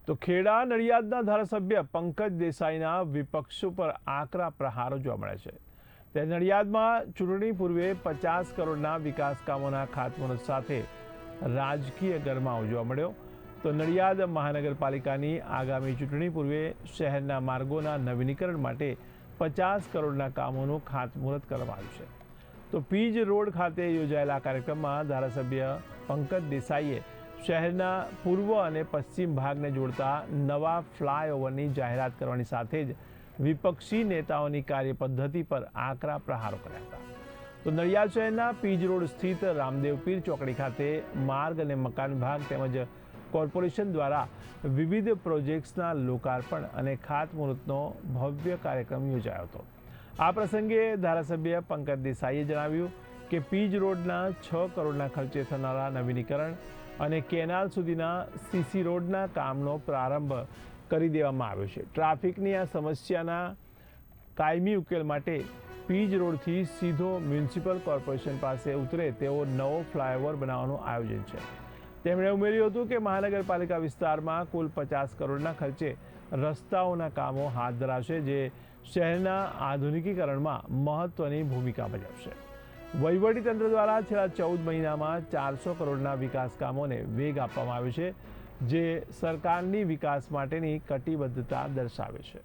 તો ખેડા નડિયાદના ધારાસભ્ય પંકજ દેસાઈના વિપક્ષ પર આકરા પ્રહારો જોવા મળે છે। ત્યારે નડિયાદમાં ચૂંટણી પૂર્વે 50 કરોડના વિકાસ કામોના ખાતમુહૂર્ત સાથે રાજકીય ગરમાવો જોવા મળ્યો। તો નડિયાદ મહાનગરપાલિકાની આગામી ચૂંટણી પૂર્વે શહેરના માર્ગોના નવીનીકરણ માટે 50 કરોડના કામોનું ખાતમુહૂર્ત કરવામાં આવ્યું છે। તો પીજ રોડ ખાતે યોજાયેલા કાર્યક્રમમાં ધારાસભ્ય પંકજ દેસાઈએ શહેરના પૂર્વ અને પશ્ચિમ ભાગને જોડતા નવા ફ્લાયઓવરની જાહેરાત કરવાની સાથે જ વિપક્ષી નેતાઓની કાર્યપદ્ધતિ પર આકરા પ્રહારો કર્યા હતા। તો નડિયાદ શહેરના પીજ રોડ સ્થિત રામદેવ પીર ચોકડી ખાતે માર્ગ અને મકાન વિભાગ તેમજ કોર્પોરેશન દ્વારા વિવિધ પ્રોજેક્ટ્સના લોકાર્પણ અને ખાતમુહૂર્તનો ભવ્ય કાર્યક્રમ યોજાયો હતો। આ પ્રસંગે ધારાસભ્ય પંકજ દેસાઈએ જણાવ્યું કે પીજ રોડના 6 કરોડના ખર્ચે થનારા નવીનીકરણ અને કેનાલ સુધીના સીસી રોડના કામનો પ્રારંભ કરી દેવામાં આવ્યો છે। ટ્રાફિકની આ સમસ્યાના કાયમી ઉકેલ માટે પીજ રોડથી સીધો મ્યુનિસિપલ કોર્પોરેશન પાસે ઉતરે તેવો નવો ફ્લાયઓવર બનાવવાનું આયોજન છે। તેમણે ઉમેર્યું હતું કે મહાનગરપાલિકા વિસ્તારમાં કુલ 50 કરોડના ખર્ચે રસ્તાઓના કામો હાથ ધરાશે, જે શહેરના આધુનિકીકરણમાં મહત્વની ભૂમિકા ભજવશે। વહીવટીતંત્ર દ્વારા છેલ્લા 14 મહિનામાં 400 કરોડના વિકાસ કામોને વેગ આપવામાં આવ્યો છે, જે સરકારની વિકાસ માટેની કટિબદ્ધતા દર્શાવે છે।